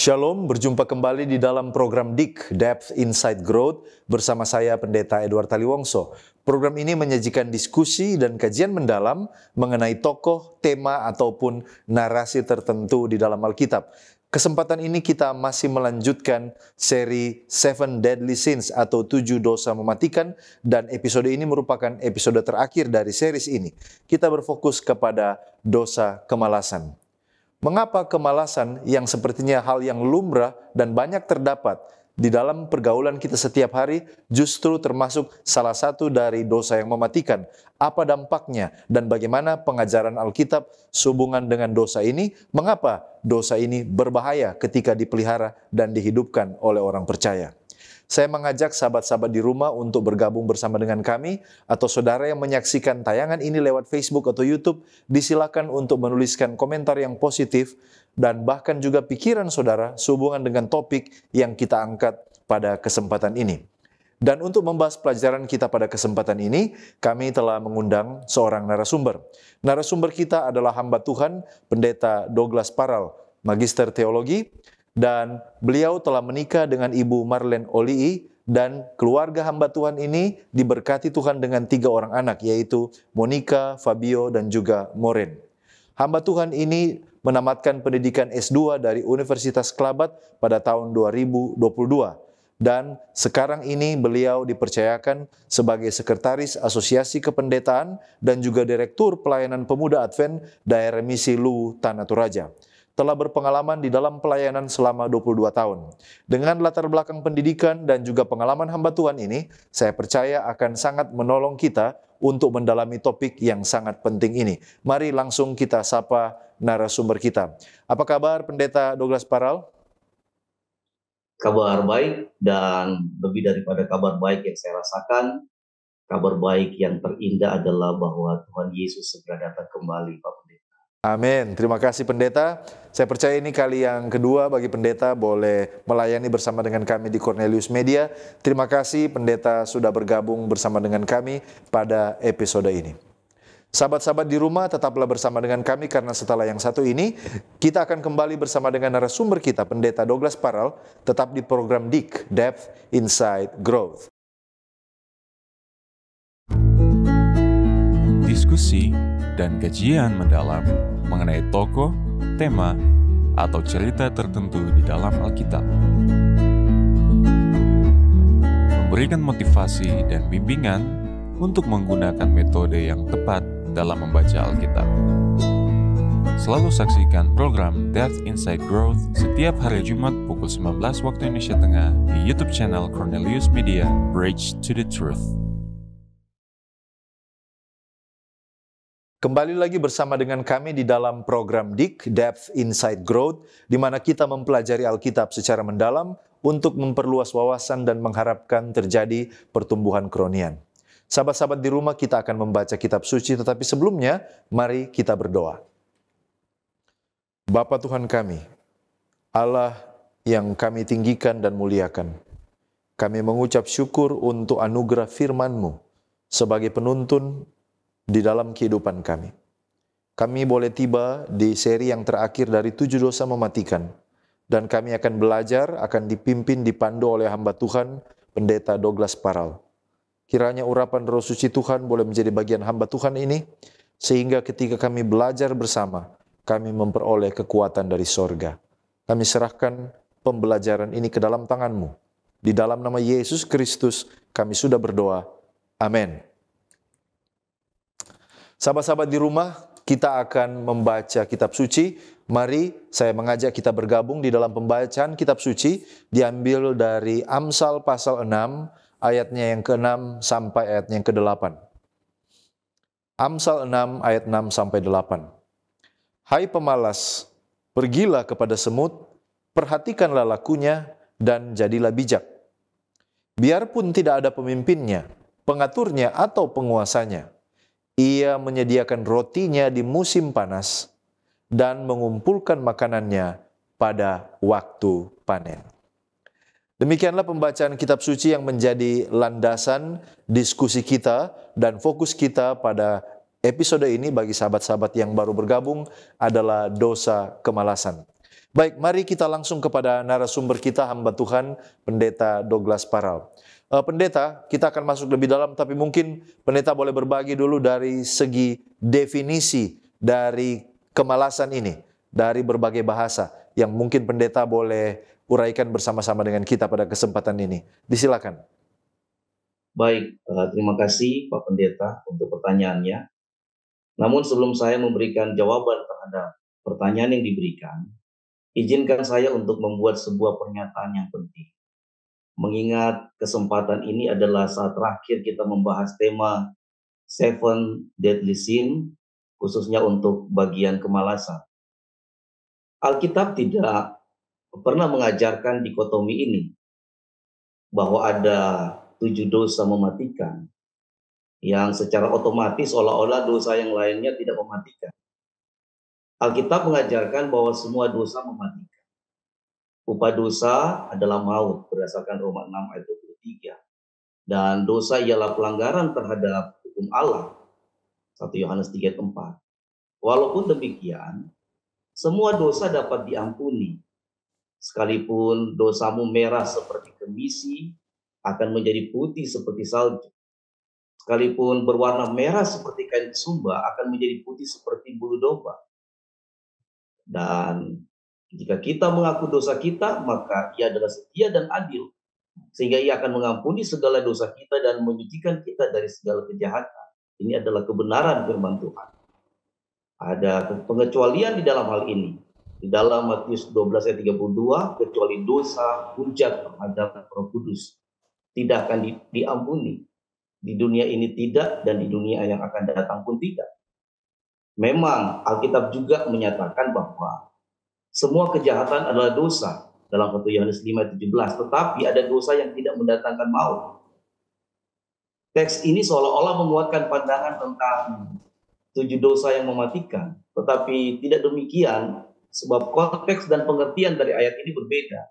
Shalom, berjumpa kembali di dalam program DIK, Depth Insight Growth, bersama saya Pendeta Edward Taliwongso. Program ini menyajikan diskusi dan kajian mendalam mengenai tokoh, tema, ataupun narasi tertentu di dalam Alkitab. Kesempatan ini kita masih melanjutkan seri Seven Deadly Sins atau 7 dosa mematikan, dan episode ini merupakan episode terakhir dari series ini. Kita berfokus kepada dosa kemalasan. Mengapa kemalasan yang sepertinya hal yang lumrah dan banyak terdapat di dalam pergaulan kita setiap hari justru termasuk salah satu dari dosa yang mematikan? Apa dampaknya dan bagaimana pengajaran Alkitab sehubungan dengan dosa ini? Mengapa dosa ini berbahaya ketika dipelihara dan dihidupkan oleh orang percaya? Saya mengajak sahabat-sahabat di rumah untuk bergabung bersama dengan kami, atau saudara yang menyaksikan tayangan ini lewat Facebook atau YouTube, disilakan untuk menuliskan komentar yang positif dan bahkan juga pikiran saudara sehubungan dengan topik yang kita angkat pada kesempatan ini. Dan untuk membahas pelajaran kita pada kesempatan ini, kami telah mengundang seorang narasumber. Narasumber kita adalah hamba Tuhan, Pendeta Douglas Parral, Magister Teologi, dan beliau telah menikah dengan Ibu Marlene Olii, dan keluarga hamba Tuhan ini diberkati Tuhan dengan 3 orang anak, yaitu Monica, Fabio, dan juga Moren. Hamba Tuhan ini menamatkan pendidikan S2 dari Universitas Kelabat pada tahun 2022. Dan sekarang ini beliau dipercayakan sebagai Sekretaris Asosiasi Kependetaan dan juga Direktur Pelayanan Pemuda Advent Daerah Misi Luwu Tanah Toraja. Telah berpengalaman di dalam pelayanan selama 22 tahun. Dengan latar belakang pendidikan dan juga pengalaman hamba Tuhan ini, saya percaya akan sangat menolong kita untuk mendalami topik yang sangat penting ini. Mari langsung kita sapa narasumber kita. Apa kabar Pendeta Douglas Parral? Kabar baik, dan lebih daripada kabar baik yang saya rasakan, kabar baik yang terindah adalah bahwa Tuhan Yesus segera datang kembali, Pak Pendeta. Amin. Terima kasih Pendeta. Saya percaya ini kali yang kedua bagi Pendeta boleh melayani bersama dengan kami di Cornelius Media. Terima kasih Pendeta sudah bergabung bersama dengan kami pada episode ini. Sahabat-sahabat di rumah, tetaplah bersama dengan kami karena setelah yang satu ini, kita akan kembali bersama dengan narasumber kita, Pendeta Douglas Parral, tetap di program DIK, Depth Insight Growth. Diskusi dan kajian mendalam mengenai tokoh, tema, atau cerita tertentu di dalam Alkitab. Memberikan motivasi dan bimbingan untuk menggunakan metode yang tepat dalam membaca Alkitab. Selalu saksikan program Depth Insight Growth setiap hari Jumat pukul 19 waktu Indonesia Tengah di YouTube channel Cornelius Media, Bridge to the Truth. Kembali lagi bersama dengan kami di dalam program DIK, Depth Insight Growth, di mana kita mempelajari Alkitab secara mendalam untuk memperluas wawasan dan mengharapkan terjadi pertumbuhan kerohanian. Sahabat-sahabat di rumah, kita akan membaca kitab suci, tetapi sebelumnya, mari kita berdoa. Bapa Tuhan kami, Allah yang kami tinggikan dan muliakan, kami mengucap syukur untuk anugerah firman-Mu sebagai penuntun di dalam kehidupan kami. Kami boleh tiba di seri yang terakhir dari 7 dosa mematikan, dan kami akan belajar, akan dipimpin, dipandu oleh hamba Tuhan, Pendeta Douglas Parral. Kiranya urapan Roh Suci Tuhan boleh menjadi bagian hamba Tuhan ini, sehingga ketika kami belajar bersama, kami memperoleh kekuatan dari sorga. Kami serahkan pembelajaran ini ke dalam tangan-Mu. Di dalam nama Yesus Kristus kami sudah berdoa. Amin. Sahabat-sahabat di rumah, kita akan membaca kitab suci. Mari saya mengajak kita bergabung di dalam pembacaan kitab suci, diambil dari Amsal pasal 6, ayatnya yang ke-6 sampai ayatnya yang ke-8. Amsal 6 ayat 6 sampai 8. Hai pemalas, pergilah kepada semut, perhatikanlah lakunya, dan jadilah bijak. Biarpun tidak ada pemimpinnya, pengaturnya atau penguasanya, ia menyediakan rotinya di musim panas dan mengumpulkan makanannya pada waktu panen. Demikianlah pembacaan kitab suci yang menjadi landasan diskusi kita dan fokus kita pada episode ini bagi sahabat-sahabat yang baru bergabung adalah dosa kemalasan. Baik, mari kita langsung kepada narasumber kita, hamba Tuhan, Pendeta Douglas Paral. Pendeta, kita akan masuk lebih dalam, tapi mungkin Pendeta boleh berbagi dulu dari segi definisi dari kemalasan ini, dari berbagai bahasa, yang mungkin Pendeta boleh uraikan bersama-sama dengan kita pada kesempatan ini. Disilakan. Baik, terima kasih Pak Pendeta untuk pertanyaannya. Namun sebelum saya memberikan jawaban terhadap pertanyaan yang diberikan, izinkan saya untuk membuat sebuah pernyataan yang penting. Mengingat kesempatan ini adalah saat terakhir kita membahas tema Seven Deadly Sin, khususnya untuk bagian kemalasan. Alkitab tidak pernah mengajarkan dikotomi ini, bahwa ada 7 dosa mematikan, yang secara otomatis seolah-olah dosa yang lainnya tidak mematikan. Alkitab mengajarkan bahwa semua dosa mematikan. Upah dosa adalah maut berdasarkan Roma 6 ayat 23. Dan dosa ialah pelanggaran terhadap hukum Allah. 1 Yohanes 3 ayat 4. Walaupun demikian, semua dosa dapat diampuni. Sekalipun dosamu merah seperti kemisi, akan menjadi putih seperti salju. Sekalipun berwarna merah seperti kain sumba, akan menjadi putih seperti bulu domba. Dan jika kita mengaku dosa kita, maka Ia adalah setia dan adil, sehingga Ia akan mengampuni segala dosa kita dan menyucikan kita dari segala kejahatan. Ini adalah kebenaran firman Tuhan. Ada pengecualian di dalam hal ini. Di dalam Matius 12 ayat 32, kecuali dosa hujat terhadap Roh Kudus tidak akan diampuni. Di dunia ini tidak, dan di dunia yang akan datang pun tidak. Memang Alkitab juga menyatakan bahwa semua kejahatan adalah dosa dalam 1 Yohanes 5:17, tetapi ada dosa yang tidak mendatangkan maut. Teks ini seolah-olah menguatkan pandangan tentang 7 dosa yang mematikan, tetapi tidak demikian sebab konteks dan pengertian dari ayat ini berbeda.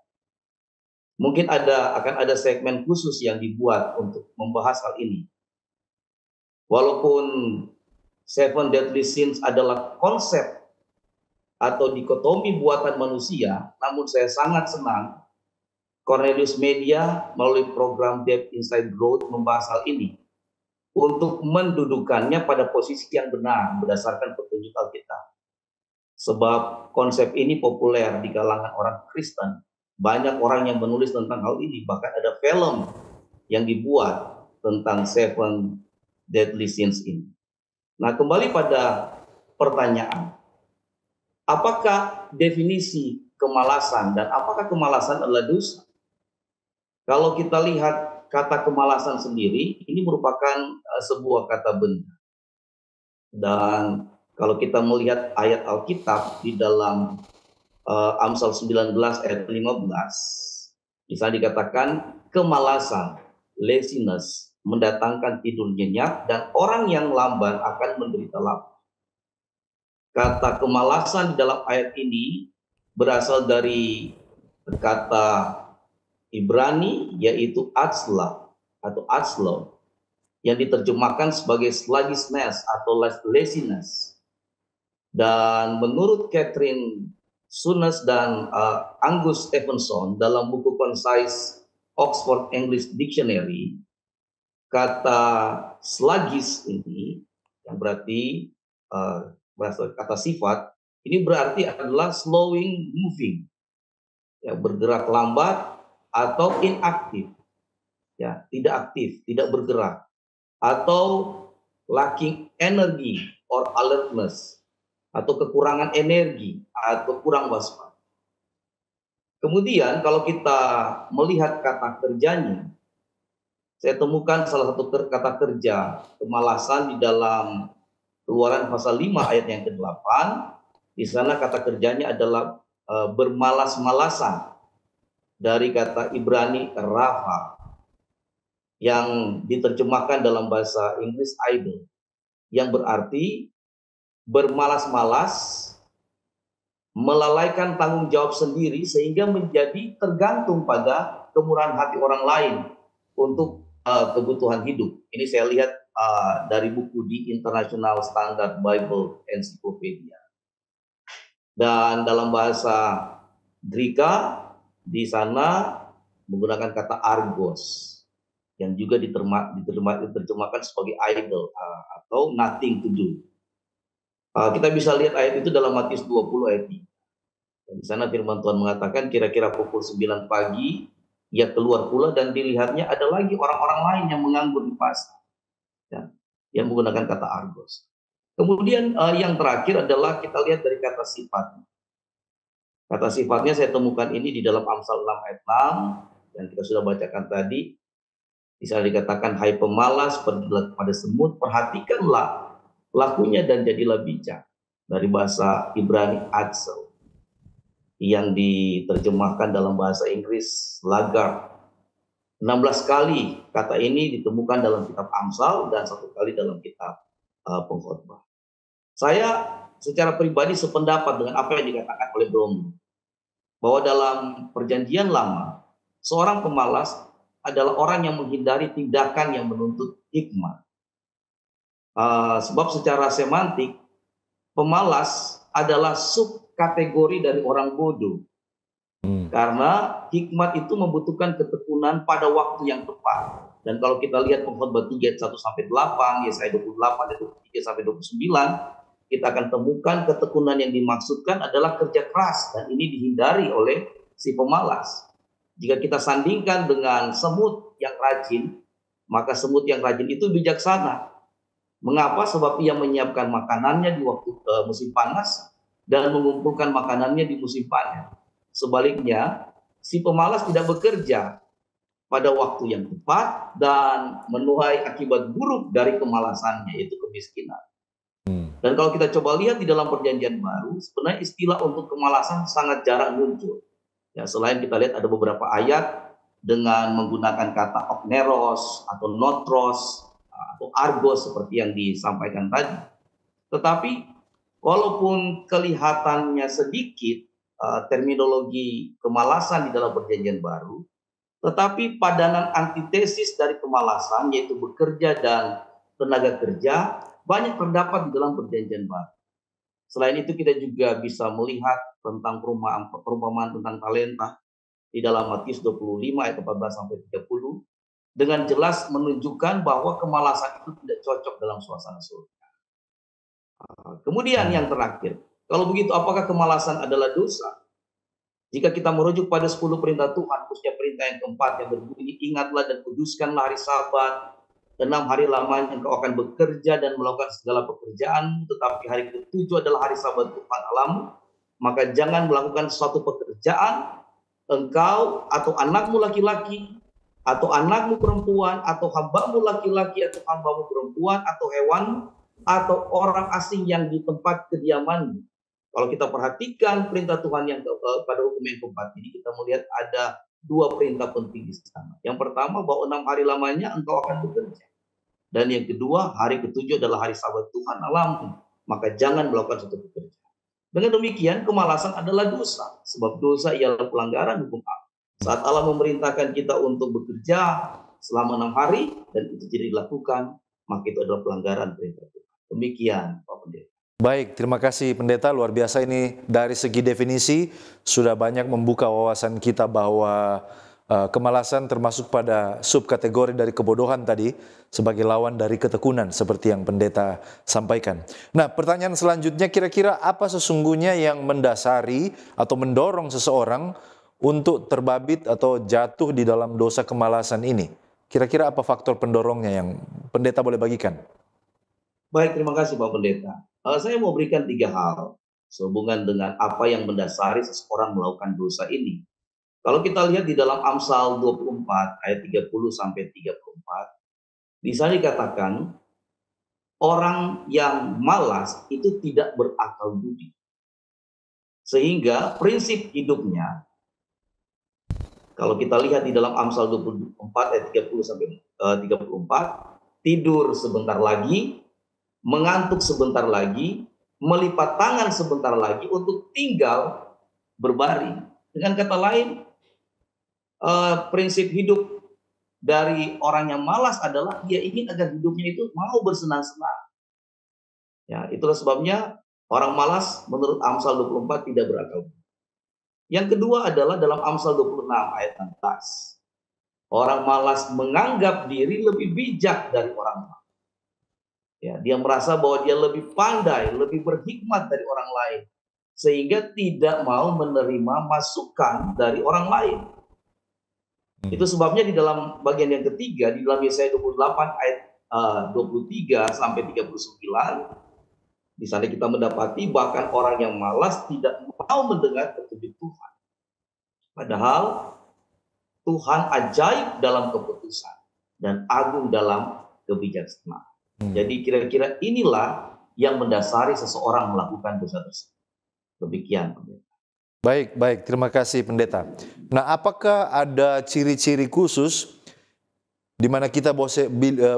Mungkin akan ada segmen khusus yang dibuat untuk membahas hal ini. Walaupun Seven Deadly Sins adalah konsep atau dikotomi buatan manusia, namun saya sangat senang Cornelius Media melalui program Depth Inside Growth membahas hal ini untuk mendudukannya pada posisi yang benar berdasarkan petunjuk Alkitab. Sebab konsep ini populer di kalangan orang Kristen. Banyak orang yang menulis tentang hal ini, bahkan ada film yang dibuat tentang Seven Deadly Sins ini. Nah, kembali pada pertanyaan, apakah definisi kemalasan dan apakah kemalasan adalah dosa? Kalau kita lihat kata kemalasan sendiri, ini merupakan sebuah kata benda. Dan kalau kita melihat ayat Alkitab di dalam Amsal 19 ayat 15, bisa dikatakan kemalasan, laziness, mendatangkan tidur nyenyak, dan orang yang lamban akan menderita lapar. Kata kemalasan di dalam ayat ini berasal dari kata Ibrani, yaitu atzla atau atzlo, yang diterjemahkan sebagai sluggishness atau laziness. Dan menurut Catherine Sunes dan Angus Stephenson dalam buku Concise Oxford English Dictionary, kata sluggish ini yang berarti berasal kata sifat, ini berarti adalah slowing moving, ya, bergerak lambat atau inaktif, ya, tidak aktif, tidak bergerak, atau lacking energy or alertness, atau kekurangan energi atau kurang waspada. Kemudian kalau kita melihat kata kerjanya, saya temukan salah satu kata kerja kemalasan di dalam Keluaran pasal 5 ayat yang ke-8. Di sana kata kerjanya adalah bermalas-malasan, dari kata Ibrani rafa, yang diterjemahkan dalam bahasa Inggris idle, yang berarti bermalas-malas, melalaikan tanggung jawab sendiri sehingga menjadi tergantung pada kemurahan hati orang lain untuk kebutuhan hidup. Ini saya lihat dari buku di International Standard Bible Encyclopedia. Dan dalam bahasa Drika di sana menggunakan kata argos yang juga diterjemahkan sebagai idol atau nothing to do. Kita bisa lihat ayat itu dalam Matius 20 ayat 3. Dan di sana firman Tuhan mengatakan kira-kira pukul 9 pagi ia keluar pula dan dilihatnya ada lagi orang-orang lain yang menganggur di pasar. Ya, yang menggunakan kata argos. Kemudian yang terakhir adalah kita lihat dari kata sifat. Kata sifatnya saya temukan ini di dalam Amsal 6 ayat 6 yang kita sudah bacakan tadi. Bisa dikatakan, hai pemalas, pergilah kepada semut, perhatikanlah lakunya dan jadilah bijak. Dari bahasa Ibrani Atzel, yang diterjemahkan dalam bahasa Inggris Lagarde. 16 kali kata ini ditemukan dalam kitab Amsal dan 1 kali dalam kitab Pengkhotbah. Saya secara pribadi sependapat dengan apa yang dikatakan oleh Bromley, bahwa dalam Perjanjian Lama, seorang pemalas adalah orang yang menghindari tindakan yang menuntut hikmat. Sebab secara semantik, pemalas adalah subkategori dari orang bodoh. Karena hikmat itu membutuhkan ketekunan pada waktu yang tepat. Dan kalau kita lihat Pengkhotbah 3 ayat 1-8, Yesaya 28 ayat 23-29, kita akan temukan ketekunan yang dimaksudkan adalah kerja keras, dan ini dihindari oleh si pemalas. Jika kita sandingkan dengan semut yang rajin, maka semut yang rajin itu bijaksana. Mengapa? Sebab ia menyiapkan makanannya di waktu musim panas dan mengumpulkan makanannya di musim panen. Sebaliknya, si pemalas tidak bekerja pada waktu yang tepat dan menuai akibat buruk dari kemalasannya, yaitu kemiskinan. Dan kalau kita coba lihat di dalam Perjanjian Baru, sebenarnya istilah untuk kemalasan sangat jarang muncul. Ya, selain kita lihat ada beberapa ayat dengan menggunakan kata okneros atau notros atau argos seperti yang disampaikan tadi. Tetapi walaupun kelihatannya sedikit terminologi kemalasan di dalam Perjanjian Baru, tetapi padanan antitesis dari kemalasan, yaitu bekerja dan tenaga kerja, banyak terdapat di dalam Perjanjian Baru. Selain itu kita juga bisa melihat tentang perumpamaan tentang talenta di dalam Matius 25 ayat 14-30 dengan jelas menunjukkan bahwa kemalasan itu tidak cocok dalam suasana surga. Kemudian yang terakhir, kalau begitu apakah kemalasan adalah dosa? Jika kita merujuk pada 10 perintah Tuhan, khususnya perintah yang keempat yang berbunyi, ingatlah dan kuduskanlah hari Sabat, 6 hari lamanya engkau akan bekerja dan melakukan segala pekerjaan, tetapi hari ke-7 adalah hari Sabat Tuhan Allahmu. Maka jangan melakukan suatu pekerjaan, engkau atau anakmu laki-laki, atau anakmu perempuan, atau hambamu laki-laki, atau hambamu perempuan, atau hewan, atau orang asing yang di tempat kediamanmu. Kalau kita perhatikan perintah Tuhan yang pada hukum yang keempat ini, kita melihat ada 2 perintah penting di sana. Yang pertama, bahwa 6 hari lamanya engkau akan bekerja. Dan yang kedua, hari ke-7 adalah hari Sabat Tuhan Allahmu. Maka jangan melakukan suatu pekerjaan. Dengan demikian, kemalasan adalah dosa. Sebab dosa ialah pelanggaran hukum Allah. Saat Allah memerintahkan kita untuk bekerja selama 6 hari, dan itu tidak dilakukan, maka itu adalah pelanggaran perintah Tuhan. Demikian, Pak Pendeta. Baik, terima kasih Pendeta. Luar biasa ini dari segi definisi sudah banyak membuka wawasan kita bahwa kemalasan termasuk pada subkategori dari kebodohan tadi sebagai lawan dari ketekunan seperti yang Pendeta sampaikan. Nah, pertanyaan selanjutnya, kira-kira apa sesungguhnya yang mendasari atau mendorong seseorang untuk terbabit atau jatuh di dalam dosa kemalasan ini? Kira-kira apa faktor pendorongnya yang Pendeta boleh bagikan? Baik, terima kasih Pak Pendeta. Saya mau berikan 3 hal sehubungan dengan apa yang mendasari seseorang melakukan dosa ini. Kalau kita lihat di dalam Amsal 24 ayat 30-34, di sana dikatakan orang yang malas itu tidak berakal budi. Sehingga prinsip hidupnya, kalau kita lihat di dalam Amsal 24 ayat 30-34, tidur sebentar lagi, mengantuk sebentar lagi, melipat tangan sebentar lagi untuk tinggal berbaring. Dengan kata lain, prinsip hidup dari orang yang malas adalah dia ingin agar hidupnya itu mau bersenang-senang. Ya, itulah sebabnya orang malas menurut Amsal 24 tidak berakal. Yang kedua adalah dalam Amsal 26 ayat 16. Orang malas menganggap diri lebih bijak dari orang lain. Ya, dia merasa bahwa dia lebih pandai, lebih berhikmat dari orang lain, sehingga tidak mau menerima masukan dari orang lain. Itu sebabnya di dalam bagian yang ketiga, di dalam Yesaya 28 ayat 23 sampai 39, di sana kita mendapati bahkan orang yang malas tidak mau mendengar petunjuk Tuhan. Padahal Tuhan ajaib dalam keputusan dan agung dalam kebijaksanaan. Jadi kira-kira inilah yang mendasari seseorang melakukan dosa tersebut. Demikian, Pendeta. Baik, terima kasih Pendeta. Nah, apakah ada ciri-ciri khusus di mana kita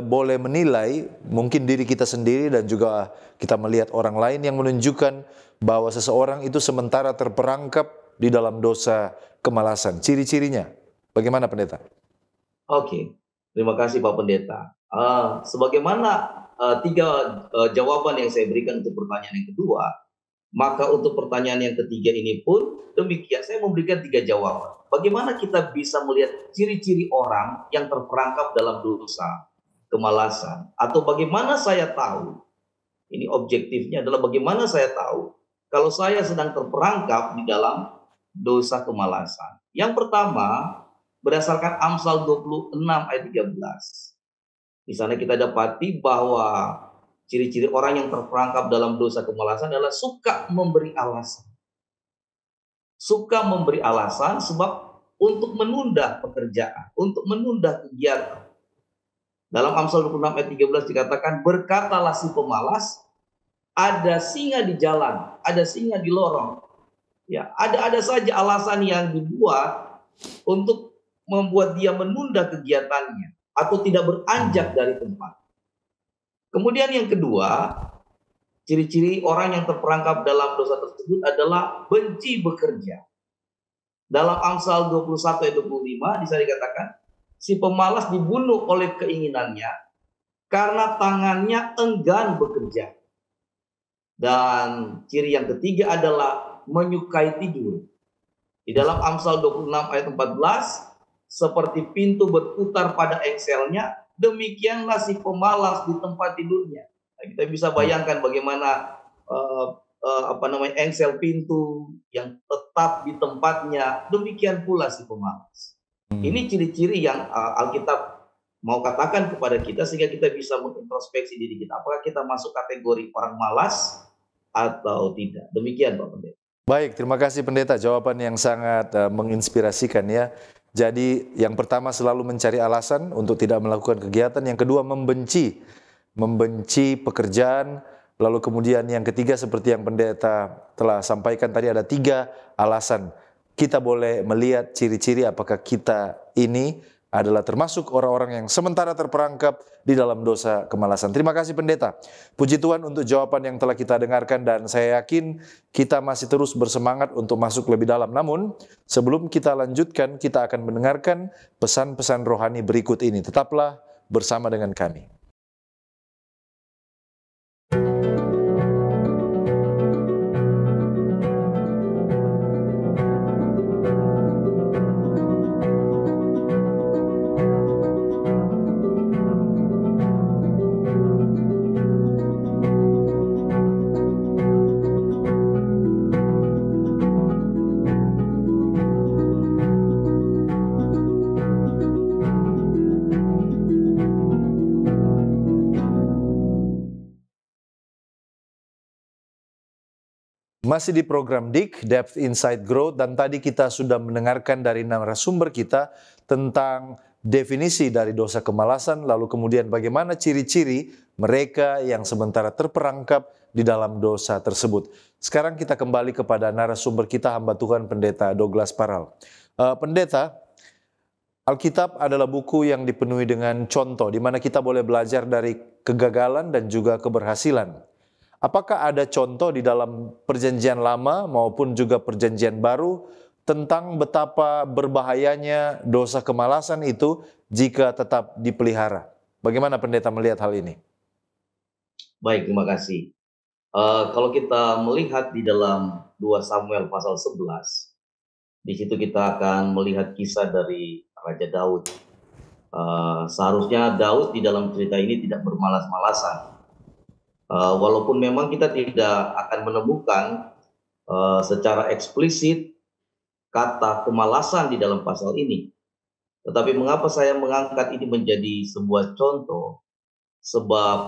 boleh menilai mungkin diri kita sendiri dan juga kita melihat orang lain yang menunjukkan bahwa seseorang itu sementara terperangkap di dalam dosa kemalasan? Ciri-cirinya bagaimana, Pendeta? Oke, terima kasih Pak Pendeta. Sebagaimana tiga jawaban yang saya berikan untuk pertanyaan yang kedua, maka untuk pertanyaan yang ketiga ini pun demikian, saya memberikan 3 jawaban. Bagaimana kita bisa melihat ciri-ciri orang yang terperangkap dalam dosa kemalasan? Atau bagaimana saya tahu, ini objektifnya adalah bagaimana saya tahu kalau saya sedang terperangkap di dalam dosa kemalasan. Yang pertama, berdasarkan Amsal 26 ayat 13. Di sana kita dapati bahwa ciri-ciri orang yang terperangkap dalam dosa kemalasan adalah suka memberi alasan. Suka memberi alasan sebab untuk menunda pekerjaan, untuk menunda kegiatan. Dalam Amsal 26 ayat 13 dikatakan, berkatalah si pemalas, ada singa di jalan, ada singa di lorong. Ya, ada saja alasan yang dibuat untuk membuat dia menunda kegiatannya atau tidak beranjak dari tempat. Kemudian yang kedua, ciri-ciri orang yang terperangkap dalam dosa tersebut adalah benci bekerja. Dalam Amsal 21 ayat 25 di sana dikatakan, si pemalas dibunuh oleh keinginannya karena tangannya enggan bekerja. Dan ciri yang ketiga adalah menyukai tidur. Di dalam Amsal 26 ayat 14, seperti pintu berputar pada engselnya, demikianlah si pemalas di tempat tidurnya. Nah, kita bisa bayangkan bagaimana engsel pintu yang tetap di tempatnya, demikian pula si pemalas. Ini ciri-ciri yang Alkitab mau katakan kepada kita sehingga kita bisa mengintrospeksi diri kita. Apakah kita masuk kategori orang malas atau tidak? Demikian Pak Pendeta. Baik, terima kasih Pendeta. Jawaban yang sangat menginspirasikan ya. Jadi yang pertama selalu mencari alasan untuk tidak melakukan kegiatan. Yang kedua membenci pekerjaan. Lalu kemudian yang ketiga seperti yang Pendeta telah sampaikan tadi ada 3 alasan. Kita boleh melihat ciri-ciri apakah kita ini adalah termasuk orang-orang yang sementara terperangkap di dalam dosa kemalasan. Terima kasih Pendeta. Puji Tuhan untuk jawaban yang telah kita dengarkan dan saya yakin kita masih terus bersemangat untuk masuk lebih dalam. Namun sebelum kita lanjutkan, kita akan mendengarkan pesan-pesan rohani berikut ini. Tetaplah bersama dengan kami. Masih di program DIK, Depth Insight Growth, dan tadi kita sudah mendengarkan dari narasumber kita tentang definisi dari dosa kemalasan, lalu kemudian bagaimana ciri-ciri mereka yang sementara terperangkap di dalam dosa tersebut. Sekarang kita kembali kepada narasumber kita, hamba Tuhan Pendeta Douglas Parral. Pendeta, Alkitab adalah buku yang dipenuhi dengan contoh, di mana kita boleh belajar dari kegagalan dan juga keberhasilan. Apakah ada contoh di dalam perjanjian lama maupun juga perjanjian baru tentang betapa berbahayanya dosa kemalasan itu jika tetap dipelihara? Bagaimana Pendeta melihat hal ini? Baik, terima kasih. Kalau kita melihat di dalam 2 Samuel pasal 11, Di situ kita akan melihat kisah dari Raja Daud. Seharusnya Daud di dalam cerita ini tidak bermalas-malasan. Walaupun memang kita tidak akan menemukan secara eksplisit kata kemalasan di dalam pasal ini. Tetapi mengapa saya mengangkat ini menjadi sebuah contoh? Sebab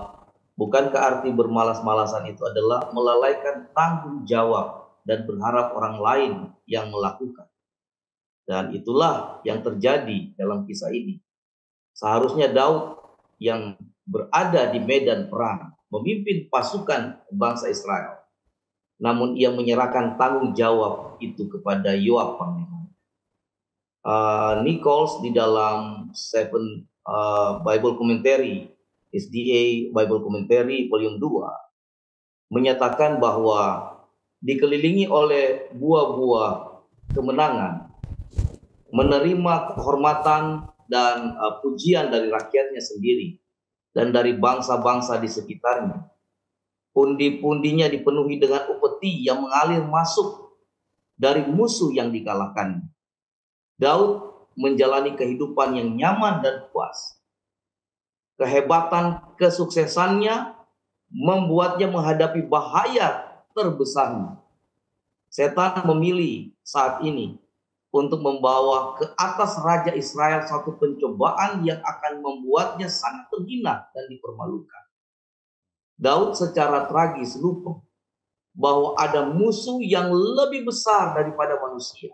bukankah arti bermalas-malasan itu adalah melalaikan tanggung jawab dan berharap orang lain yang melakukan. Dan itulah yang terjadi dalam kisah ini. Seharusnya Daud yang berada di medan perang, memimpin pasukan bangsa Israel. Namun ia menyerahkan tanggung jawab itu kepada Yoab panglima. Nichols di dalam Bible Commentary, SDA Bible Commentary volume 2, menyatakan bahwa dikelilingi oleh buah-buah kemenangan, menerima kehormatan dan pujian dari rakyatnya sendiri dan dari bangsa-bangsa di sekitarnya. Pundi-pundinya dipenuhi dengan upeti yang mengalir masuk dari musuh yang dikalahkan. Daud menjalani kehidupan yang nyaman dan puas. Kehebatan kesuksesannya membuatnya menghadapi bahaya terbesarnya. Setan memilih saat ini untuk membawa ke atas Raja Israel satu pencobaan yang akan membuatnya sangat terhina dan dipermalukan. Daud secara tragis lupa bahwa ada musuh yang lebih besar daripada manusia.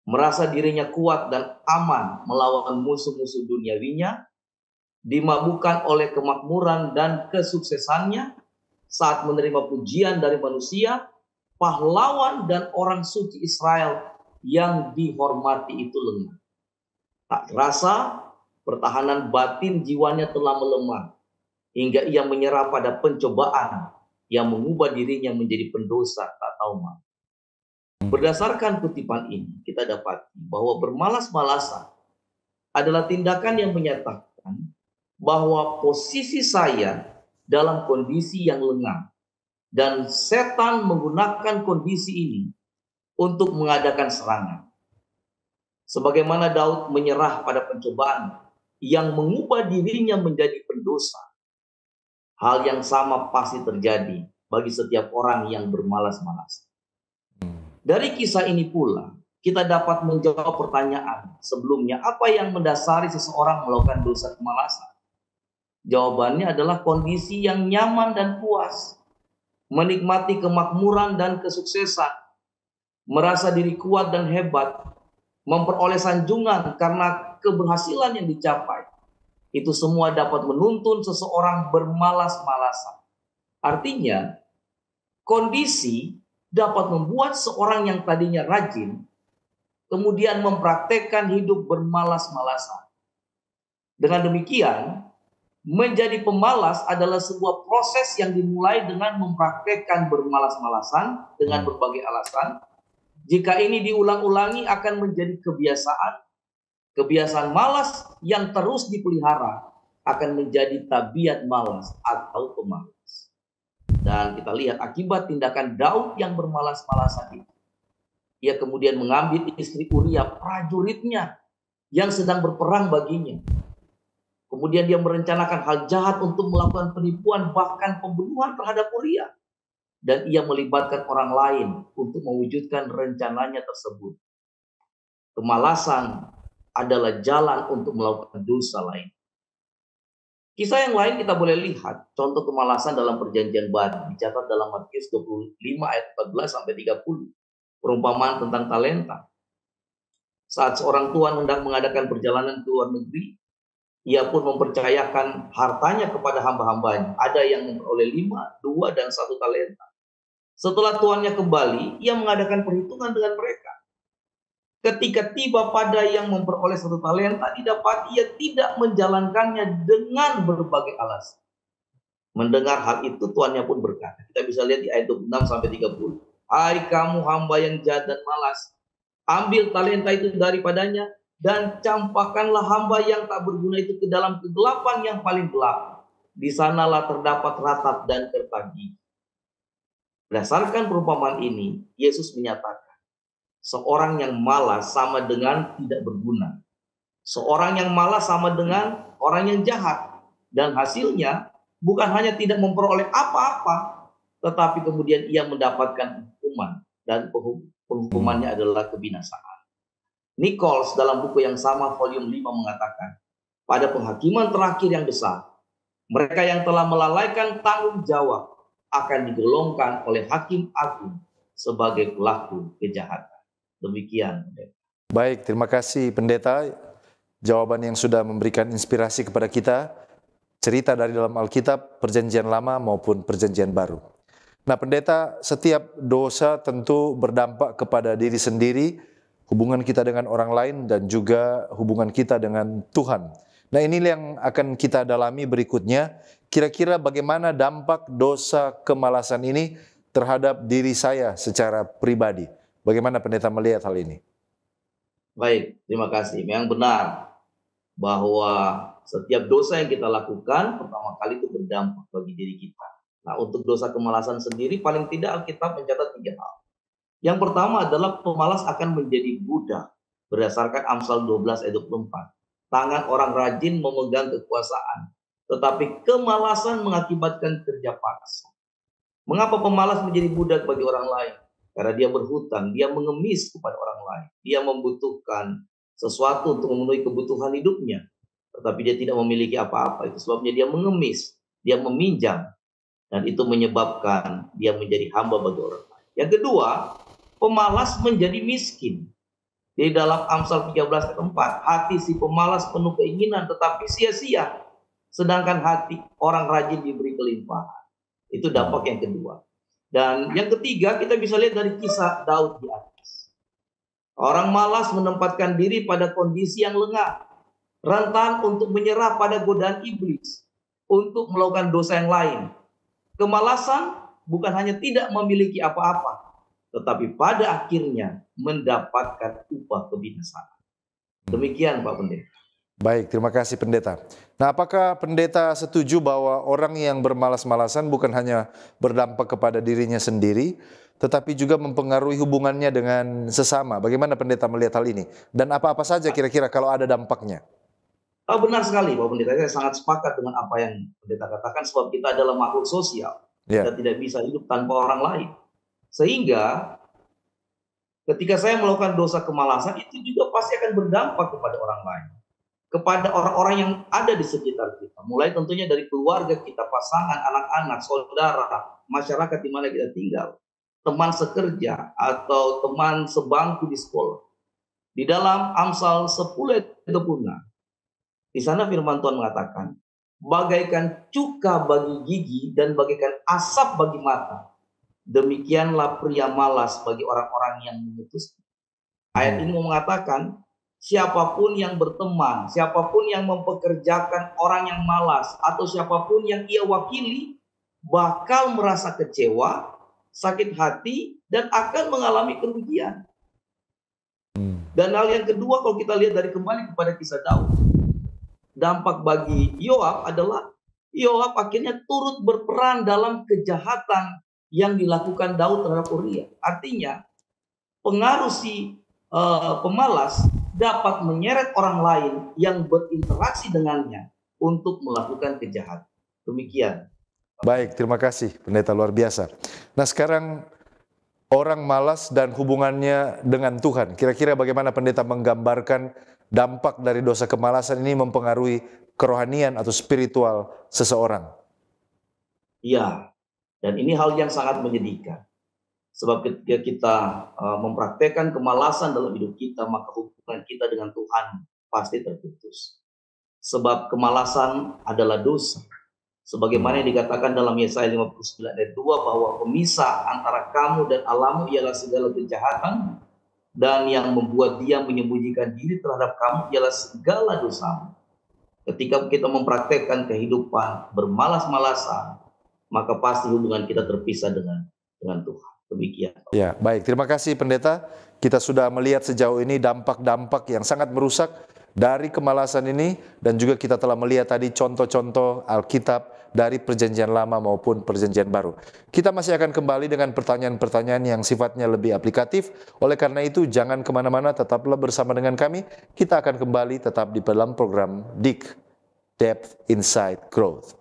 Merasa dirinya kuat dan aman melawan musuh-musuh duniawinya, dimabukkan oleh kemakmuran dan kesuksesannya saat menerima pujian dari manusia, pahlawan dan orang suci Israel yang dihormati itu lengah. Tak terasa pertahanan batin jiwanya telah melemah hingga ia menyerah pada pencobaan yang mengubah dirinya menjadi pendosa tak tahu malu. Berdasarkan kutipan ini, kita dapat bahwa bermalas-malasan adalah tindakan yang menyatakan bahwa posisi saya dalam kondisi yang lengah dan setan menggunakan kondisi ini untuk mengadakan serangan. Sebagaimana Daud menyerah pada pencobaan yang mengubah dirinya menjadi pendosa, hal yang sama pasti terjadi bagi setiap orang yang bermalas-malasan. Dari kisah ini pula, kita dapat menjawab pertanyaan sebelumnya, apa yang mendasari seseorang melakukan dosa kemalasan? Jawabannya adalah kondisi yang nyaman dan puas, menikmati kemakmuran dan kesuksesan, merasa diri kuat dan hebat, memperoleh sanjungan karena keberhasilan yang dicapai. Itu semua dapat menuntun seseorang bermalas-malasan. Artinya, kondisi dapat membuat seorang yang tadinya rajin kemudian mempraktekkan hidup bermalas-malasan. Dengan demikian, menjadi pemalas adalah sebuah proses yang dimulai dengan mempraktekkan bermalas-malasan dengan berbagai alasan. Jika ini diulang-ulangi akan menjadi kebiasaan. Kebiasaan malas yang terus dipelihara akan menjadi tabiat malas atau pemalas. Dan kita lihat akibat tindakan Daud yang bermalas-malasan itu. Ia kemudian mengambil istri Uria, prajuritnya, yang sedang berperang baginya. Kemudian dia merencanakan hal jahat untuk melakukan penipuan, bahkan pembunuhan terhadap Uria. Dan ia melibatkan orang lain untuk mewujudkan rencananya tersebut. Kemalasan adalah jalan untuk melakukan dosa lain. Kisah yang lain kita boleh lihat contoh kemalasan dalam perjanjian baru dicatat dalam Matius 25 ayat 14 sampai 30. Perumpamaan tentang talenta. Saat seorang tuan hendak mengadakan perjalanan ke luar negeri, ia pun mempercayakan hartanya kepada hamba-hambanya. Ada yang memperoleh 5, 2, dan 1 talenta. Setelah tuannya kembali, ia mengadakan perhitungan dengan mereka. Ketika tiba pada yang memperoleh 1 talenta, didapati ia tidak menjalankannya dengan berbagai alasan. Mendengar hal itu, tuannya pun berkata, kita bisa lihat di ayat 26 sampai 30. Hai kamu hamba yang jahat dan malas, ambil talenta itu daripadanya dan campakkanlah hamba yang tak berguna itu ke dalam kegelapan yang paling gelap. Di sanalah terdapat ratap dan kertagi. Berdasarkan perumpamaan ini, Yesus menyatakan, seorang yang malas sama dengan tidak berguna. Seorang yang malas sama dengan orang yang jahat. Dan hasilnya bukan hanya tidak memperoleh apa-apa, tetapi kemudian ia mendapatkan hukuman. Dan penghukumannya adalah kebinasaan. Nichols dalam buku yang sama volume 5 mengatakan, pada penghakiman terakhir yang besar, mereka yang telah melalaikan tanggung jawab akan digolongkan oleh hakim agung sebagai pelaku kejahatan. Demikian. Baik, terima kasih pendeta. Jawaban yang sudah memberikan inspirasi kepada kita, cerita dari dalam Alkitab, Perjanjian Lama maupun Perjanjian Baru. Nah pendeta, setiap dosa tentu berdampak kepada diri sendiri, hubungan kita dengan orang lain, dan juga hubungan kita dengan Tuhan. Nah ini yang akan kita dalami berikutnya. Kira-kira bagaimana dampak dosa kemalasan ini terhadap diri saya secara pribadi? Bagaimana pendeta melihat hal ini? Baik, terima kasih. Memang benar bahwa setiap dosa yang kita lakukan pertama kali itu berdampak bagi diri kita. Nah untuk dosa kemalasan sendiri paling tidak Alkitab mencatat 3 hal. Yang pertama adalah pemalas akan menjadi budak berdasarkan Amsal 12 ayat 24. Tangan orang rajin memegang kekuasaan, tetapi kemalasan mengakibatkan kerja paksa. Mengapa pemalas menjadi budak bagi orang lain? Karena dia berhutang, dia mengemis kepada orang lain. Dia membutuhkan sesuatu untuk memenuhi kebutuhan hidupnya, tetapi dia tidak memiliki apa-apa. Itu sebabnya dia mengemis, dia meminjam, dan itu menyebabkan dia menjadi hamba bagi orang lain. Yang kedua, pemalas menjadi miskin. Di dalam Amsal 13 ayat 4, hati si pemalas penuh keinginan tetapi sia-sia, sedangkan hati orang rajin diberi kelimpahan. Itu dampak yang kedua. Dan yang ketiga, kita bisa lihat dari kisah Daud di atas. Orang malas menempatkan diri pada kondisi yang lengah, rentan untuk menyerah pada godaan iblis, untuk melakukan dosa yang lain. Kemalasan bukan hanya tidak memiliki apa-apa, tetapi pada akhirnya mendapatkan upah kebinasaan. Demikian Pak Pendeta. Baik, terima kasih pendeta. Nah, apakah pendeta setuju bahwa orang yang bermalas-malasan bukan hanya berdampak kepada dirinya sendiri, tetapi juga mempengaruhi hubungannya dengan sesama? Bagaimana pendeta melihat hal ini? Dan apa-apa saja kira-kira kalau ada dampaknya? Benar sekali Pak Pendeta, saya sangat sepakat dengan apa yang pendeta katakan, sebab kita adalah makhluk sosial. Kita tidak bisa hidup tanpa orang lain. Sehingga ketika saya melakukan dosa kemalasan, itu juga pasti akan berdampak kepada orang lain, kepada orang-orang yang ada di sekitar kita. Mulai tentunya dari keluarga kita, pasangan, anak-anak, saudara, masyarakat di mana kita tinggal, teman sekerja atau teman sebangku di sekolah. Di dalam Amsal 10 ayat 26, di sana firman Tuhan mengatakan, bagaikan cuka bagi gigi dan bagaikan asap bagi mata, demikianlah pria malas bagi orang-orang yang memutuskan. Ayat ini mengatakan, siapapun yang berteman, siapapun yang mempekerjakan orang yang malas, atau siapapun yang ia wakili, bakal merasa kecewa, sakit hati, dan akan mengalami kerugian. Dan hal yang kedua, kalau kita lihat dari kembali kepada kisah Daud, dampak bagi Yoab adalah Yoab akhirnya turut berperan dalam kejahatan yang dilakukan Daud terhadap Uria. Artinya pengaruh si pemalas dapat menyeret orang lain yang berinteraksi dengannya untuk melakukan kejahatan. Demikian. Baik, terima kasih pendeta, luar biasa. Nah sekarang orang malas dan hubungannya dengan Tuhan. Kira-kira bagaimana pendeta menggambarkan dampak dari dosa kemalasan ini mempengaruhi kerohanian atau spiritual seseorang? Iya. Dan ini hal yang sangat menyedihkan. Sebab ketika kita mempraktekkan kemalasan dalam hidup kita, maka hubungan kita dengan Tuhan pasti terputus. Sebab kemalasan adalah dosa. Sebagaimana yang dikatakan dalam Yesaya 59 ayat 2, bahwa pemisah antara kamu dan Allahmu ialah segala kejahatan, dan yang membuat dia menyembunyikan diri terhadap kamu ialah segala dosamu. Ketika kita mempraktekkan kehidupan bermalas-malasan, maka pasti hubungan kita terpisah dengan Tuhan. Demikian. Ya, baik. Terima kasih pendeta. Kita sudah melihat sejauh ini dampak-dampak yang sangat merusak dari kemalasan ini, dan juga kita telah melihat tadi contoh-contoh Alkitab dari Perjanjian Lama maupun Perjanjian Baru. Kita masih akan kembali dengan pertanyaan-pertanyaan yang sifatnya lebih aplikatif. Oleh karena itu, jangan kemana-mana, tetaplah bersama dengan kami. Kita akan kembali tetap di dalam program DIG, Depth Insight Growth.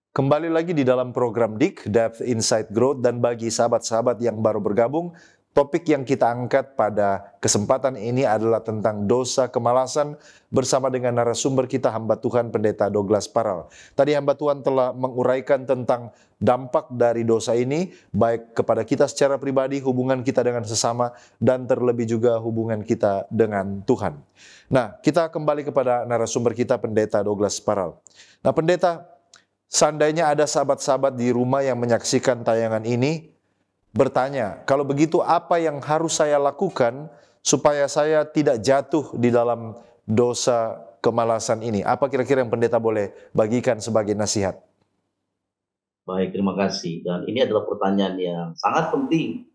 Kembali lagi di dalam program DIG, Depth Insight Growth, dan bagi sahabat-sahabat yang baru bergabung, topik yang kita angkat pada kesempatan ini adalah tentang dosa kemalasan bersama dengan narasumber kita, hamba Tuhan Pendeta Douglas Parral. Tadi hamba Tuhan telah menguraikan tentang dampak dari dosa ini, baik kepada kita secara pribadi, hubungan kita dengan sesama, dan terlebih juga hubungan kita dengan Tuhan. Nah, kita kembali kepada narasumber kita, Pendeta Douglas Parral. Nah, Pendeta, seandainya ada sahabat-sahabat di rumah yang menyaksikan tayangan ini, bertanya, kalau begitu apa yang harus saya lakukan supaya saya tidak jatuh di dalam dosa kemalasan ini? Apa kira-kira yang pendeta boleh bagikan sebagai nasihat? Baik, terima kasih. Dan ini adalah pertanyaan yang sangat penting,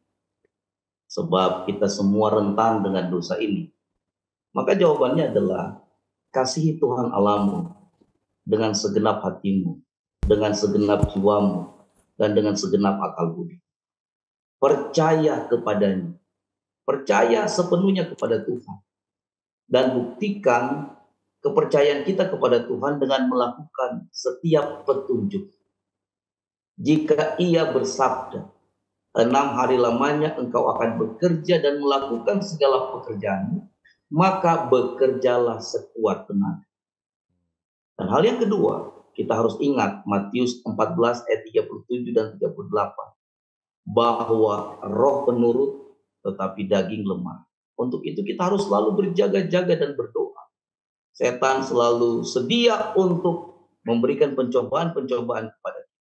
sebab kita semua rentan dengan dosa ini. Maka jawabannya adalah, kasihi Tuhan Allahmu dengan segenap hatimu, dengan segenap jiwamu, dan dengan segenap akal budi. Percaya kepadanya. Percaya sepenuhnya kepada Tuhan. Dan buktikan kepercayaan kita kepada Tuhan dengan melakukan setiap petunjuk. Jika Ia bersabda, 6 hari lamanya engkau akan bekerja dan melakukan segala pekerjaanmu, maka bekerjalah sekuat tenaga. Dan hal yang kedua, kita harus ingat Matius 14 ayat 37 dan 38. Bahwa roh penurut tetapi daging lemah. Untuk itu kita harus selalu berjaga-jaga dan berdoa. Setan selalu sedia untuk memberikan pencobaan-pencobaan kepada kita.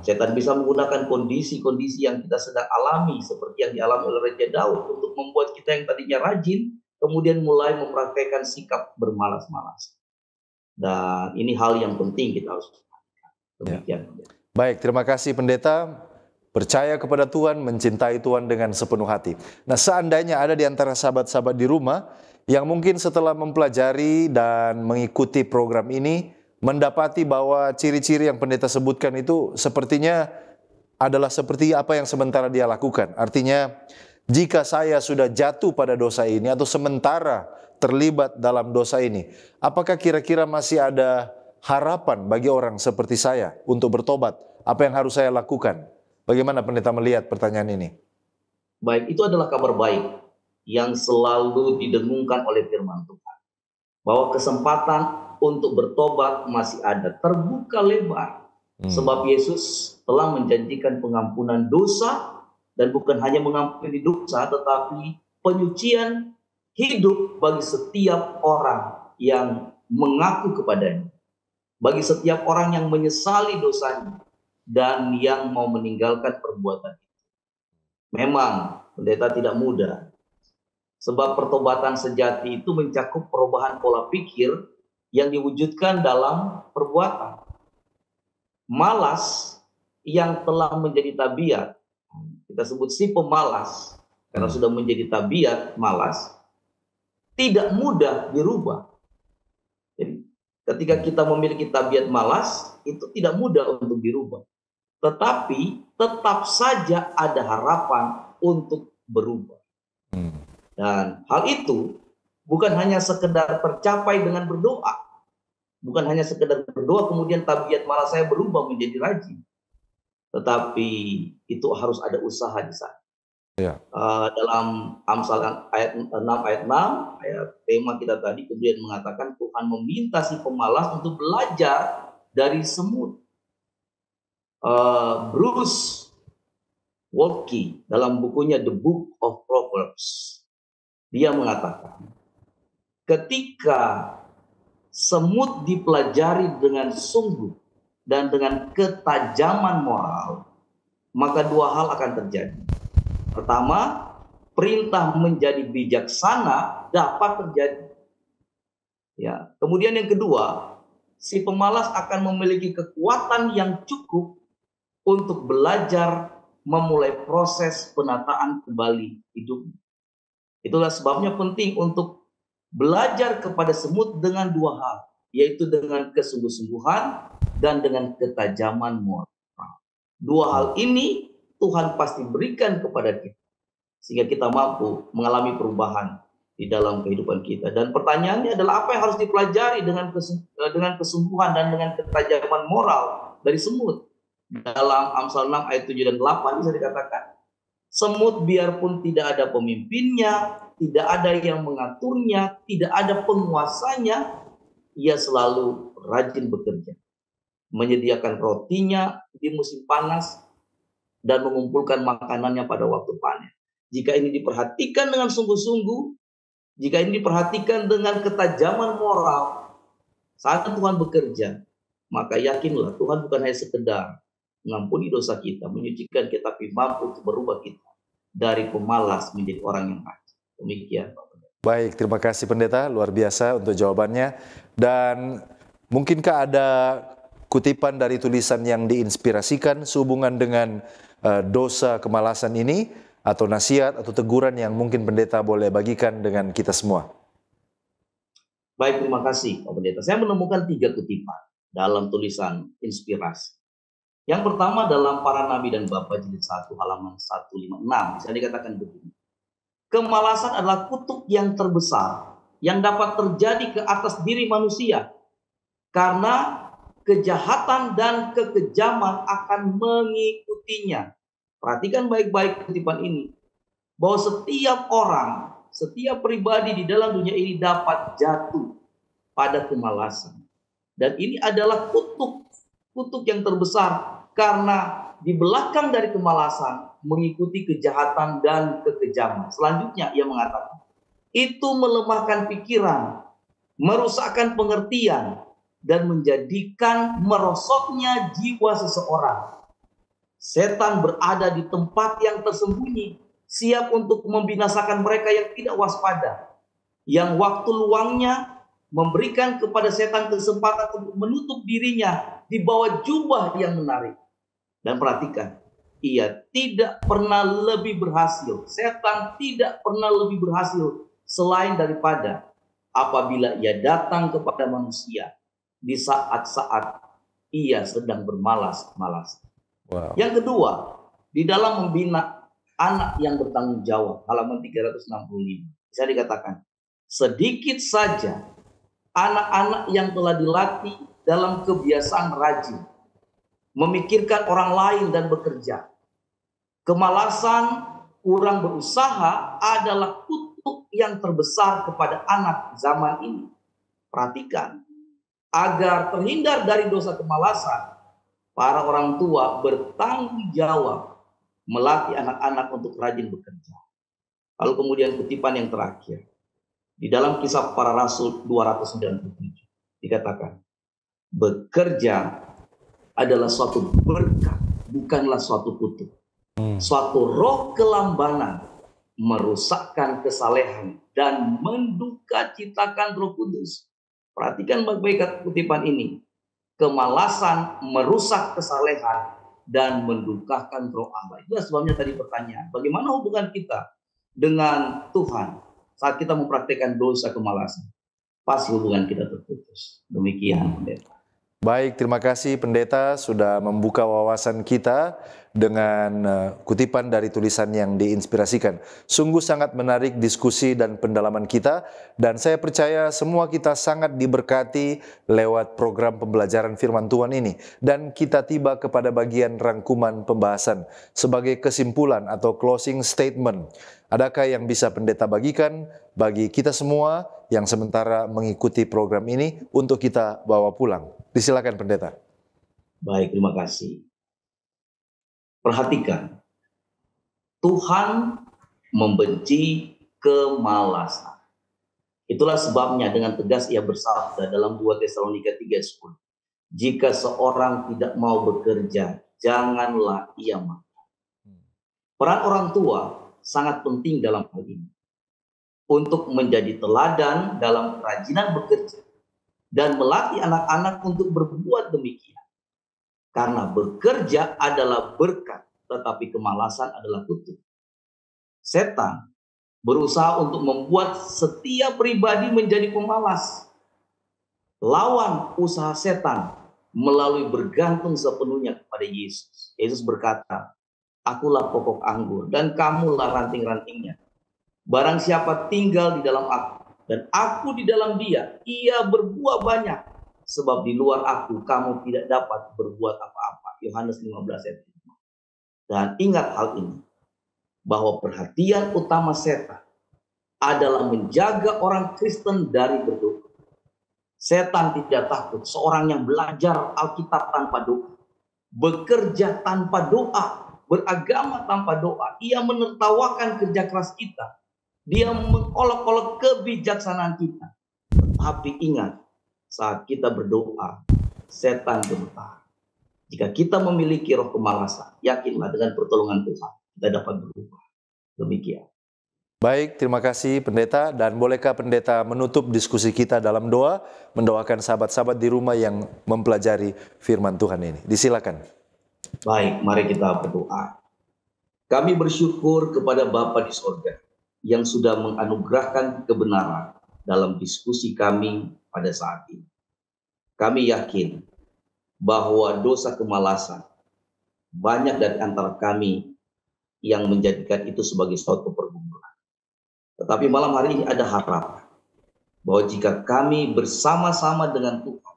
Setan bisa menggunakan kondisi-kondisi yang kita sedang alami, seperti yang dialami oleh Raja Daud, untuk membuat kita yang tadinya rajin, kemudian mulai mempraktikkan sikap bermalas-malas. Dan ini hal yang penting kita harus perhatikan. Demikian. Ya. Baik, terima kasih Pendeta. Percaya kepada Tuhan, mencintai Tuhan dengan sepenuh hati. Nah, seandainya ada di antara sahabat-sahabat di rumah yang mungkin setelah mempelajari dan mengikuti program ini, mendapati bahwa ciri-ciri yang pendeta sebutkan itu sepertinya adalah seperti apa yang sementara dia lakukan. Artinya, jika saya sudah jatuh pada dosa ini atau sementara terlibat dalam dosa ini, apakah kira-kira masih ada harapan bagi orang seperti saya untuk bertobat? Apa yang harus saya lakukan? Bagaimana pendeta melihat pertanyaan ini? Baik, itu adalah kabar baik yang selalu didengungkan oleh firman Tuhan. Bahwa kesempatan untuk bertobat masih ada, terbuka lebar. Sebab Yesus telah menjanjikan pengampunan dosa, dan bukan hanya mengampuni dosa, tetapi penyucian hidup bagi setiap orang yang mengaku kepadanya. Bagi setiap orang yang menyesali dosanya dan yang mau meninggalkan perbuatan itu. Memang pendeta tidak mudah. Sebab pertobatan sejati itu mencakup perubahan pola pikir yang diwujudkan dalam perbuatan. Malas yang telah menjadi tabiat, kita sebut si pemalas, karena sudah menjadi tabiat malas, tidak mudah dirubah. Jadi, ketika kita memiliki tabiat malas, itu tidak mudah untuk dirubah. Tetapi tetap saja ada harapan untuk berubah. Dan hal itu bukan hanya sekedar tercapai dengan berdoa. Bukan hanya sekedar berdoa kemudian tabiat malas saya berubah menjadi rajin. Tetapi itu harus ada usaha di sana. Ya. Dalam Amsal ayat 6 ayat tema kita tadi kemudian mengatakan Tuhan meminta si pemalas untuk belajar dari semut. Bruce Waltke dalam bukunya The Book of Proverbs, dia mengatakan, ketika semut dipelajari dengan sungguh dan dengan ketajaman moral, maka dua hal akan terjadi. Pertama, perintah menjadi bijaksana dapat terjadi. Ya, kemudian yang kedua, si pemalas akan memiliki kekuatan yang cukup untuk belajar memulai proses penataan kembali hidup. Itulah sebabnya penting untuk belajar kepada semut dengan dua hal, yaitu dengan kesungguh-sungguhan dan dengan ketajaman moral. Dua hal ini Tuhan pasti berikan kepada kita, sehingga kita mampu mengalami perubahan di dalam kehidupan kita. Dan pertanyaannya adalah apa yang harus dipelajari dengan kesungguhan dan dengan ketajaman moral dari semut. Dalam Amsal 6 ayat 7 dan 8 bisa dikatakan, semut biarpun tidak ada pemimpinnya, tidak ada yang mengaturnya, tidak ada penguasanya, ia selalu rajin bekerja, menyediakan rotinya di musim panas dan mengumpulkan makanannya pada waktu panen. Jika ini diperhatikan dengan sungguh-sungguh, jika ini diperhatikan dengan ketajaman moral, saat Tuhan bekerja, maka yakinlah Tuhan bukan hanya sekedar mengampuni dosa kita, menyucikan kita, tapi mampu untuk berubah kita dari pemalas menjadi orang yang rajin. Demikian, Pak Pendeta. Baik, terima kasih Pendeta, luar biasa untuk jawabannya. Dan mungkinkah ada kutipan dari tulisan yang diinspirasikan sehubungan dengan dosa kemalasan ini, atau nasihat atau teguran yang mungkin Pendeta boleh bagikan dengan kita semua? Baik, terima kasih Pak Pendeta. Saya menemukan 3 kutipan dalam tulisan inspirasi. Yang pertama dalam Para Nabi dan Bapa jilid 1 halaman 156. Bisa dikatakan begini. Kemalasan adalah kutuk yang terbesar yang dapat terjadi ke atas diri manusia, karena kejahatan dan kekejaman akan mengikutinya. Perhatikan baik-baik kutipan ini, bahwa setiap orang, setiap pribadi di dalam dunia ini dapat jatuh pada kemalasan. Dan ini adalah kutuk yang terbesar, karena di belakang dari kemalasan mengikuti kejahatan dan kekejaman. Selanjutnya ia mengatakan, itu melemahkan pikiran, merusakkan pengertian, dan menjadikan merosotnya jiwa seseorang. Setan berada di tempat yang tersembunyi, siap untuk membinasakan mereka yang tidak waspada, yang waktu luangnya memberikan kepada setan kesempatan untuk menutup dirinya di bawah jubah yang menarik. Dan perhatikan, ia tidak pernah lebih berhasil, setan tidak pernah lebih berhasil selain daripada apabila ia datang kepada manusia di saat-saat ia sedang bermalas-malas. Wow. Yang kedua, di dalam membina anak yang bertanggung jawab, halaman 365, bisa dikatakan, sedikit saja anak-anak yang telah dilatih dalam kebiasaan rajin, memikirkan orang lain dan bekerja. Kemalasan, kurang berusaha adalah kutuk yang terbesar kepada anak zaman ini. Perhatikan, agar terhindar dari dosa kemalasan, para orang tua bertanggung jawab melatih anak-anak untuk rajin bekerja. Lalu kemudian kutipan yang terakhir, di dalam Kisah Para Rasul 297 dikatakan, bekerja adalah suatu berkat, bukanlah suatu kutuk. Suatu roh kelambanan merusakkan kesalehan dan menduka citakan Roh Kudus. Perhatikan baik-baik kutipan ini. Kemalasan merusak kesalehan dan mendukakan roh Allah. Itulah sebabnya tadi pertanyaan, bagaimana hubungan kita dengan Tuhan saat kita mempraktikkan dosa kemalasan? Pasti hubungan kita terputus. Demikian, Pendeta. Baik, terima kasih Pendeta sudah membuka wawasan kita dengan kutipan dari tulisan yang diinspirasikan. Sungguh sangat menarik diskusi dan pendalaman kita, dan saya percaya semua kita sangat diberkati lewat program pembelajaran firman Tuhan ini. Dan kita tiba kepada bagian rangkuman pembahasan sebagai kesimpulan atau closing statement. Adakah yang bisa Pendeta bagikan bagi kita semua yang sementara mengikuti program ini untuk kita bawa pulang? Disilakan Pendeta. Baik, terima kasih. Perhatikan, Tuhan membenci kemalasan. Itulah sebabnya dengan tegas ia bersabda dalam 2 Tesalonika 3:10. Jika seorang tidak mau bekerja, janganlah ia makan. Peran orang tua sangat penting dalam hal ini. Untuk menjadi teladan dalam kerajinan bekerja. Dan melatih anak-anak untuk berbuat demikian. Karena bekerja adalah berkat, tetapi kemalasan adalah kutuk. Setan berusaha untuk membuat setiap pribadi menjadi pemalas. Lawan usaha setan melalui bergantung sepenuhnya kepada Yesus. Yesus berkata, "Akulah pokok anggur dan kamulah ranting-rantingnya. Barang siapa tinggal di dalam aku dan aku di dalam dia, ia berbuah banyak. Sebab di luar aku kamu tidak dapat berbuat apa-apa." Yohanes 15 ayat 5. Dan ingat hal ini, bahwa perhatian utama setan adalah menjaga orang Kristen dari berdoa. Setan tidak takut seorang yang belajar Alkitab tanpa doa, bekerja tanpa doa, beragama tanpa doa. Ia menertawakan kerja keras kita. Dia mengolok-olok kebijaksanaan kita. Tetapi ingat, saat kita berdoa, setan gemetar. Jika kita memiliki roh kemalasan, yakinlah dengan pertolongan Tuhan, kita dapat berubah. Demikian. Baik, terima kasih Pendeta. Dan bolehkah Pendeta menutup diskusi kita dalam doa, mendoakan sahabat-sahabat di rumah yang mempelajari firman Tuhan ini. Disilakan. Baik, mari kita berdoa. Kami bersyukur kepada Bapa di sorga yang sudah menganugerahkan kebenaran dalam diskusi kami pada saat ini. Kami yakin bahwa dosa kemalasan banyak dari antara kami yang menjadikan itu sebagai suatu pergumulan. Tetapi malam hari ini ada harapan bahwa jika kami bersama-sama dengan Tuhan,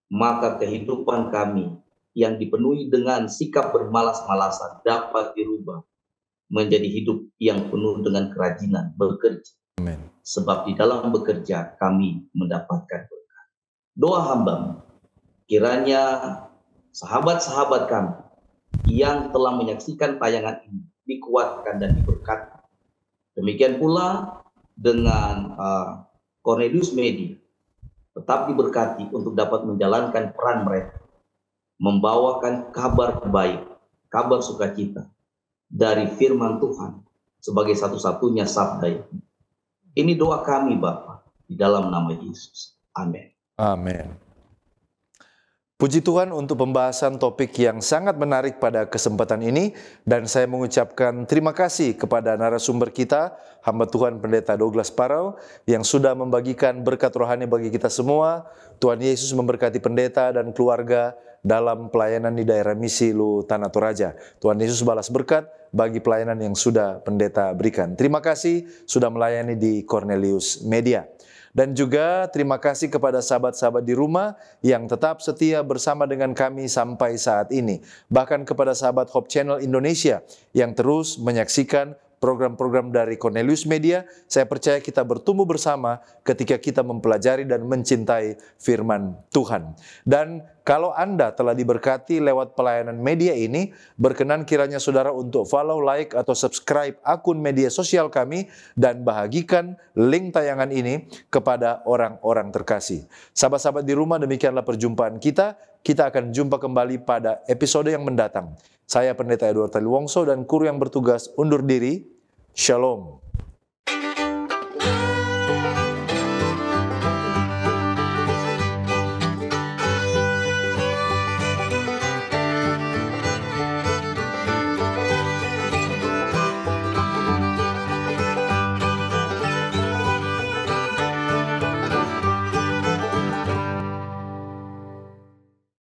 maka kehidupan kami yang dipenuhi dengan sikap bermalas-malasan dapat dirubah menjadi hidup yang penuh dengan kerajinan bekerja. Amin. Sebab di dalam bekerja kami mendapatkan berkat. Doa hamba, kiranya sahabat-sahabat kami yang telah menyaksikan tayangan ini dikuatkan dan diberkati. Demikian pula dengan Cornelius Media, tetap diberkati untuk dapat menjalankan peran mereka, membawakan kabar baik, kabar sukacita dari firman Tuhan sebagai satu-satunya sabda itu. Ini doa kami Bapa di dalam nama Yesus. Amin. Amin. Puji Tuhan untuk pembahasan topik yang sangat menarik pada kesempatan ini, dan saya mengucapkan terima kasih kepada narasumber kita, hamba Tuhan Pendeta Douglas Parau, yang sudah membagikan berkat rohani bagi kita semua. Tuhan Yesus memberkati pendeta dan keluarga dalam pelayanan di daerah misi Lu Tanah Toraja. Tuhan Yesus balas berkat bagi pelayanan yang sudah pendeta berikan. Terima kasih sudah melayani di Cornelius Media. Dan juga terima kasih kepada sahabat-sahabat di rumah yang tetap setia bersama dengan kami sampai saat ini. Bahkan kepada sahabat Hope Channel Indonesia yang terus menyaksikan program-program dari Cornelius Media. Saya percaya kita bertumbuh bersama ketika kita mempelajari dan mencintai firman Tuhan. Dan kalau Anda telah diberkati lewat pelayanan media ini, berkenan kiranya saudara untuk follow, like, atau subscribe akun media sosial kami dan bahagikan link tayangan ini kepada orang-orang terkasih. Sahabat-sahabat di rumah, demikianlah perjumpaan kita. Kita akan jumpa kembali pada episode yang mendatang. Saya Pendeta Edward Taliwongso dan kru yang bertugas undur diri. Shalom.